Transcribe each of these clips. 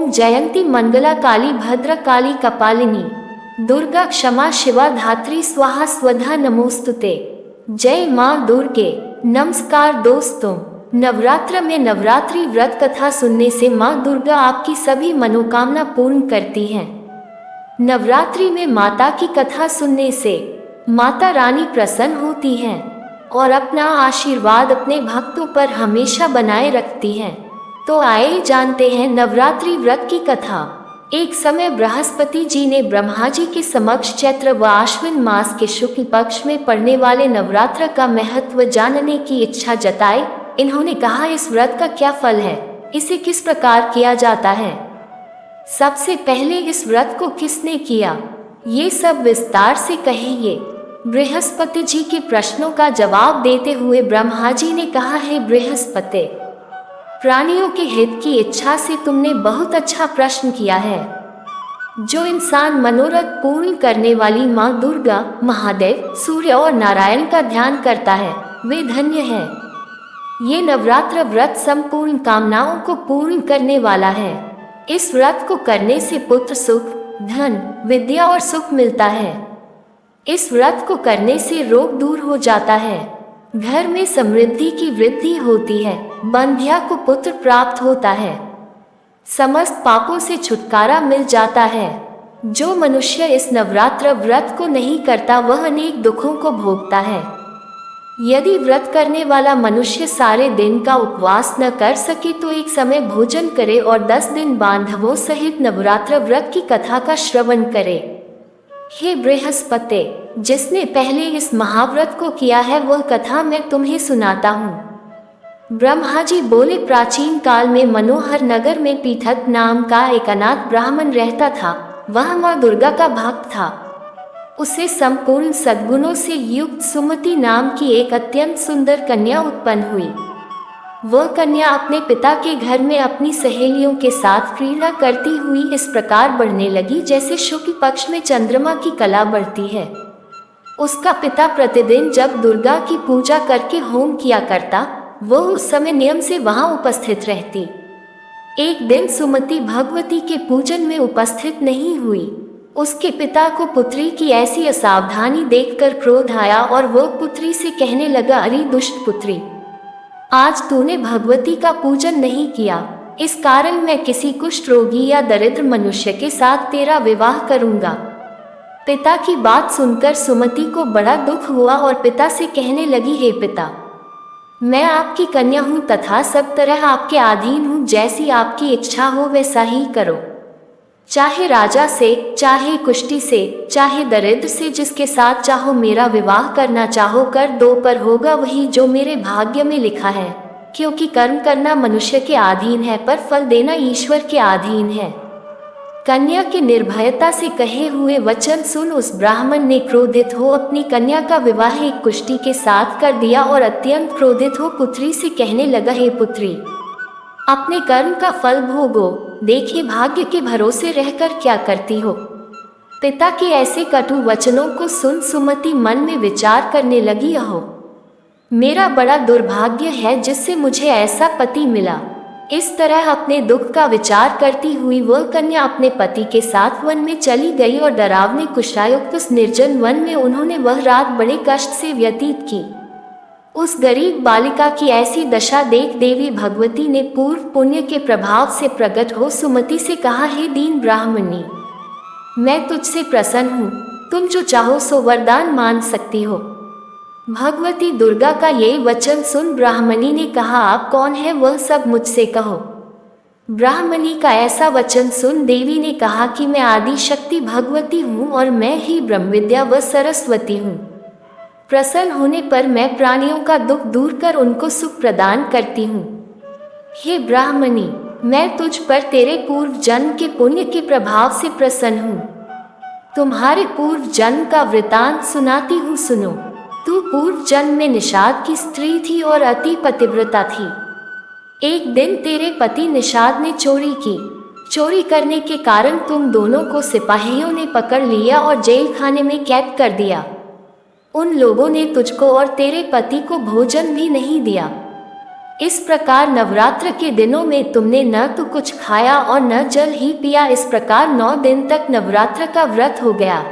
ओम जयंती मंगला काली भद्र काली कपालिनी दुर्गा क्षमा शिवा धात्री स्वाहा स्वधा नमोस्तुते। जय माँ दुर्गे। नमस्कार दोस्तों, नवरात्र में नवरात्रि व्रत कथा सुनने से माँ दुर्गा आपकी सभी मनोकामना पूर्ण करती हैं। नवरात्रि में माता की कथा सुनने से माता रानी प्रसन्न होती हैं और अपना आशीर्वाद अपने भक्तों पर हमेशा बनाए रखती हैं। तो आइए जानते हैं नवरात्रि व्रत की कथा। एक समय बृहस्पति जी ने ब्रह्मा जी के समक्ष चैत्र व आश्विन मास के शुक्ल पक्ष में पड़ने वाले नवरात्र का महत्व जानने की इच्छा जताई। इन्होंने कहा, इस व्रत का क्या फल है, इसे किस प्रकार किया जाता है, सबसे पहले इस व्रत को किसने किया, ये सब विस्तार से कहिए। बृहस्पति जी के प्रश्नों का जवाब देते हुए ब्रह्मा जी ने कहा, है बृहस्पति, प्राणियों के हित की इच्छा से तुमने बहुत अच्छा प्रश्न किया है। जो इंसान मनोरथ पूर्ण करने वाली माँ दुर्गा, महादेव, सूर्य और नारायण का ध्यान करता है वे धन्य है। ये नवरात्र व्रत संपूर्ण कामनाओं को पूर्ण करने वाला है। इस व्रत को करने से पुत्र सुख, धन, विद्या और सुख मिलता है। इस व्रत को करने से रोग दूर हो जाता है, घर में समृद्धि की वृद्धि होती है, बंध्या को पुत्र प्राप्त होता है, समस्त पापों से छुटकारा मिल जाता है। जो मनुष्य इस नवरात्र व्रत को नहीं करता वह अनेक दुखों को भोगता है। यदि व्रत करने वाला मनुष्य सारे दिन का उपवास न कर सके तो एक समय भोजन करे और 10 दिन बांधवों सहित नवरात्र व्रत की कथा का श्रवण करे। हे बृहस्पति, जिसने पहले इस महाव्रत को किया है वह कथा मैं तुम्हें सुनाता हूँ। ब्रह्मा जी बोले, प्राचीन काल में मनोहर नगर में पीठक नाम का एक अनाथ ब्राह्मण रहता था। वह माँ दुर्गा का भक्त था। उसे संपूर्ण सद्गुणों से युक्त सुमति नाम की एक अत्यंत सुंदर कन्या उत्पन्न हुई। वह कन्या अपने पिता के घर में अपनी सहेलियों के साथ क्रीड़ा करती हुई इस प्रकार बढ़ने लगी जैसे शुक्ल पक्ष में चंद्रमा की कला बढ़ती है। उसका पिता प्रतिदिन जब दुर्गा की पूजा करके होम किया करता, वह उस समय नियम से वहां उपस्थित रहती। एक दिन सुमति भगवती के पूजन में उपस्थित नहीं हुई। उसके पिता को पुत्री की ऐसी असावधानी देखकर क्रोध आया और वह पुत्री से कहने लगा, अरे दुष्ट पुत्री, आज तूने भगवती का पूजन नहीं किया, इस कारण मैं किसी कुष्ठ रोगी या दरिद्र मनुष्य के साथ तेरा विवाह करूंगा। पिता की बात सुनकर सुमति को बड़ा दुख हुआ और पिता से कहने लगी, हे पिता, मैं आपकी कन्या हूँ तथा सब तरह आपके अधीन हूँ, जैसी आपकी इच्छा हो वैसा ही करो। चाहे राजा से, चाहे कुष्ठी से, चाहे दरिद्र से, जिसके साथ चाहो मेरा विवाह करना चाहो कर दो, पर होगा वही जो मेरे भाग्य में लिखा है। क्योंकि कर्म करना मनुष्य के अधीन है पर फल देना ईश्वर के अधीन है। कन्या के निर्भयता से कहे हुए वचन सुन उस ब्राह्मण ने क्रोधित हो अपनी कन्या का विवाह एक कुष्ठी के साथ कर दिया और अत्यंत क्रोधित हो पुत्री से कहने लगा, हे पुत्री, अपने कर्म का फल भोगो, देखिए भाग्य के भरोसे रहकर क्या करती हो। पिता के ऐसे कटु वचनों को सुन सुमति मन में विचार करने लगी, अहो, मेरा बड़ा दुर्भाग्य है जिससे मुझे ऐसा पति मिला। इस तरह अपने दुख का विचार करती हुई वह कन्या अपने पति के साथ वन में चली गई और डरावने कुशायुक्त उस निर्जन वन में उन्होंने वह रात बड़े कष्ट से व्यतीत की। उस गरीब बालिका की ऐसी दशा देख देवी भगवती ने पूर्व पुण्य के प्रभाव से प्रकट हो सुमति से कहा, हे दीन ब्राह्मणी, मैं तुझसे प्रसन्न हूँ, तुम जो चाहो सो वरदान मांग सकती हो। भगवती दुर्गा का ये वचन सुन ब्राह्मणी ने कहा, आप कौन है वह सब मुझसे कहो। ब्राह्मणी का ऐसा वचन सुन देवी ने कहा कि मैं आदि शक्ति भगवती हूँ और मैं ही ब्रह्म विद्या व सरस्वती हूँ। प्रसन्न होने पर मैं प्राणियों का दुख दूर कर उनको सुख प्रदान करती हूँ। हे ब्राह्मणी, मैं तुझ पर तेरे पूर्व जन्म के पुण्य के प्रभाव से प्रसन्न हूँ। तुम्हारे पूर्व जन्म का वृतांत सुनाती हूँ, सुनो। तू पूर्व जन्म में निषाद की स्त्री थी और अति पतिव्रता थी। एक दिन तेरे पति निषाद ने चोरी की। चोरी करने के कारण तुम दोनों को सिपाहियों ने पकड़ लिया और जेल खाने में कैद कर दिया। उन लोगों ने तुझको और तेरे पति को भोजन भी नहीं दिया। इस प्रकार नवरात्र के दिनों में तुमने न तो कुछ खाया और न जल ही पिया। इस प्रकार 9 दिन तक नवरात्र का व्रत हो गया।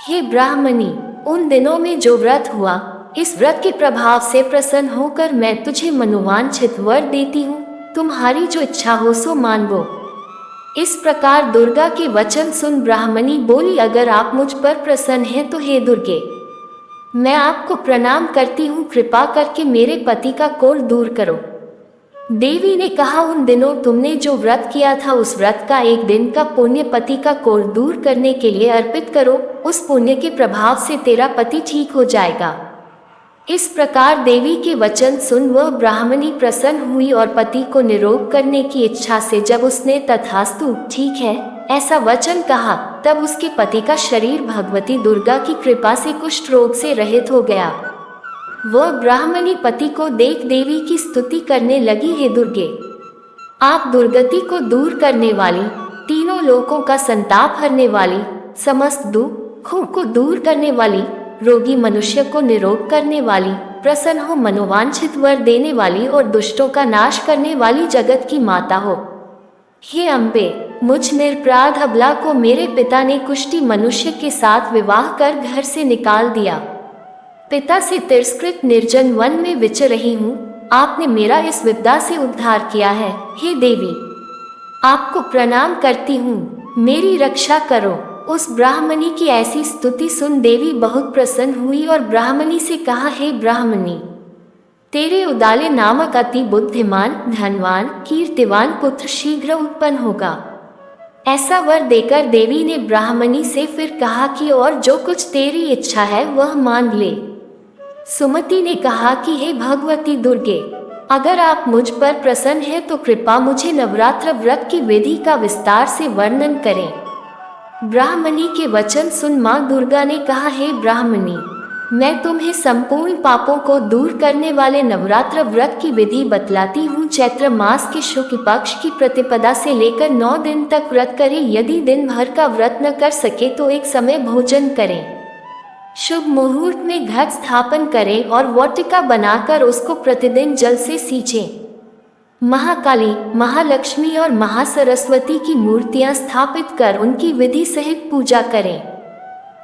हे ब्राह्मणी, उन दिनों में जो व्रत हुआ, इस व्रत के प्रभाव से प्रसन्न होकर मैं तुझे मनोवांछित वर देती हूँ। तुम्हारी जो इच्छा हो सो मांगो। इस प्रकार दुर्गा के वचन सुन ब्राह्मणी बोली, अगर आप मुझ पर प्रसन्न हैं तो हे दुर्गे, मैं आपको प्रणाम करती हूँ। कृपा करके मेरे पति का कोढ़ दूर करो। देवी ने कहा, उन दिनों तुमने जो व्रत किया था उस व्रत का एक दिन का पुण्य पति का कोढ़ दूर करने के लिए अर्पित करो। उस पुण्य के प्रभाव से तेरा पति ठीक हो जाएगा। इस प्रकार देवी के वचन सुन वह ब्राह्मणी प्रसन्न हुई और पति को निरोग करने की इच्छा से जब उसने तथास्तु ठीक है ऐसा वचन कहा, तब उसके पति का शरीर भगवती दुर्गा की कृपा से कुष्ठ रोग से रहित हो गया। वह ब्राह्मणी पति को देख देवी की स्तुति करने लगी, हे दुर्गे, आप दुर्गति को दूर करने वाली, तीनों लोकों का संताप हरने वाली, समस्त दुखों को दूर करने वाली, रोगी मनुष्य को निरोग करने वाली, प्रसन्न हो मनोवांछित वर देने वाली और दुष्टों का नाश करने वाली जगत की माता हो। हे अम्बे, मुझ निरपराध अबला को मेरे पिता ने कुष्ठी मनुष्य के साथ विवाह कर घर से निकाल दिया। पिता से तिरस्कृत निर्जन वन में विचर रही हूँ। आपने मेरा इस विपदा से उद्धार किया है। हे देवी, आपको प्रणाम करती हूँ, मेरी रक्षा करो। उस ब्राह्मणी की ऐसी स्तुति सुन देवी बहुत प्रसन्न हुई और ब्राह्मणी से कहा, हे ब्राह्मणी, तेरे उदाले नामक अति बुद्धिमान, धनवान, कीर्तिवान पुत्र शीघ्र उत्पन्न होगा। ऐसा वर देकर देवी ने ब्राह्मणी से फिर कहा कि और जो कुछ तेरी इच्छा है वह मांग ले। सुमति ने कहा कि हे भगवती दुर्गे, अगर आप मुझ पर प्रसन्न हैं तो कृपा मुझे नवरात्र व्रत की विधि का विस्तार से वर्णन करें। ब्राह्मणी के वचन सुन मां दुर्गा ने कहा, हे ब्राह्मणी, मैं तुम्हें संपूर्ण पापों को दूर करने वाले नवरात्र व्रत की विधि बतलाती हूँ। चैत्र मास के शुक्ल पक्ष की प्रतिपदा से लेकर 9 दिन तक व्रत करें। यदि दिन भर का व्रत न कर सके तो एक समय भोजन करें। शुभ मुहूर्त में घट स्थापन करें और वाटिका बनाकर उसको प्रतिदिन जल से सींचें। महाकाली, महालक्ष्मी और महासरस्वती की मूर्तियां स्थापित कर उनकी विधि सहित पूजा करें।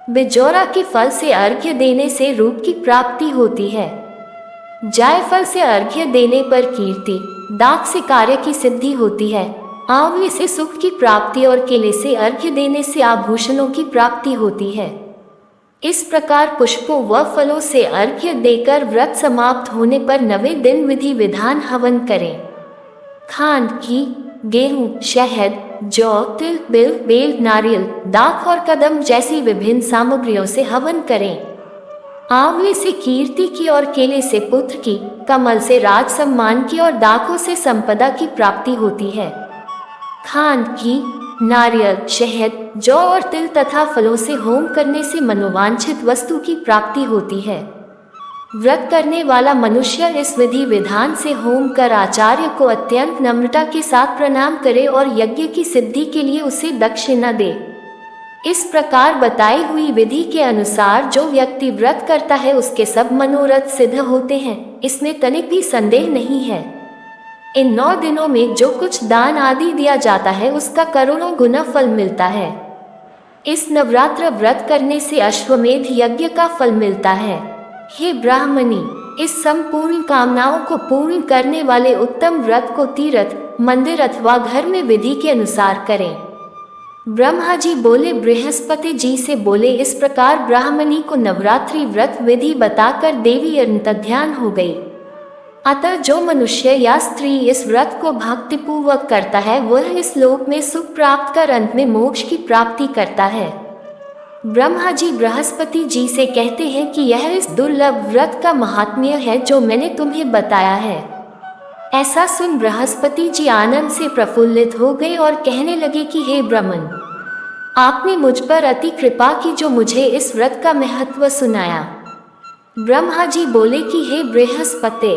बिजौरा के फल से अर्घ्य देने से रूप की प्राप्ति होती है। जायफल से अर्घ्य देने पर कीर्ति, दाख से कार्य की सिद्धि होती है, आंवले से सुख की प्राप्ति और केले से अर्घ्य देने से आभूषणों की प्राप्ति होती है। इस प्रकार पुष्पों व फलों से अर्घ्य देकर व्रत समाप्त होने पर 9वें दिन विधि विधान हवन करें। खांड, घी, गेहूं, शहद, जौ, तिल, बिल, बेल, नारियल, दाख और कदम जैसी विभिन्न सामग्रियों से हवन करें। आंवले से कीर्ति की और केले से पुत्र की, कमल से राज सम्मान की और दाखों से संपदा की प्राप्ति होती है। खांड, घी, नारियल, शहद, जौ और तिल तथा फलों से होम करने से मनोवांछित वस्तु की प्राप्ति होती है। व्रत करने वाला मनुष्य इस विधि विधान से होम कर आचार्य को अत्यंत नम्रता के साथ प्रणाम करे और यज्ञ की सिद्धि के लिए उसे दक्षिणा दे। इस प्रकार बताई हुई विधि के अनुसार जो व्यक्ति व्रत करता है उसके सब मनोरथ सिद्ध होते हैं, इसमें तनिक भी संदेह नहीं है। इन 9 दिनों में जो कुछ दान आदि दिया जाता है उसका करोड़ों गुना फल मिलता है। इस नवरात्र व्रत करने से अश्वमेध यज्ञ का फल मिलता है। हे ब्राह्मणी, इस संपूर्ण कामनाओं को पूर्ण करने वाले उत्तम व्रत को तीर्थ, मंदिर अथवा घर में विधि के अनुसार करें। ब्रह्मा जी बोले, बृहस्पति जी से बोले। इस प्रकार ब्राह्मणी को नवरात्रि व्रत विधि बताकर देवी अंतर्ध्यान हो गई। अतः जो मनुष्य या स्त्री इस व्रत को भक्तिपूर्वक करता है वह इस लोक में सुख प्राप्त कर अंत में मोक्ष की प्राप्ति करता है। ब्रह्मा जी बृहस्पति जी से कहते हैं कि यह इस दुर्लभ व्रत का महात्म्य है जो मैंने तुम्हें बताया है। ऐसा सुन बृहस्पति जी आनंद से प्रफुल्लित हो गए और कहने लगे कि हे ब्राह्मण, आपने मुझ पर अति कृपा की जो मुझे इस व्रत का महत्व सुनाया। ब्रह्मा जी बोले कि हे बृहस्पति,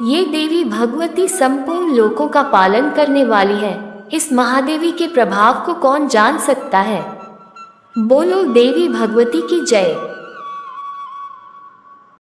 ये देवी भगवती संपूर्ण लोकों का पालन करने वाली है। इस महादेवी के प्रभाव को कौन जान सकता है। बोलो देवी भगवती की जय।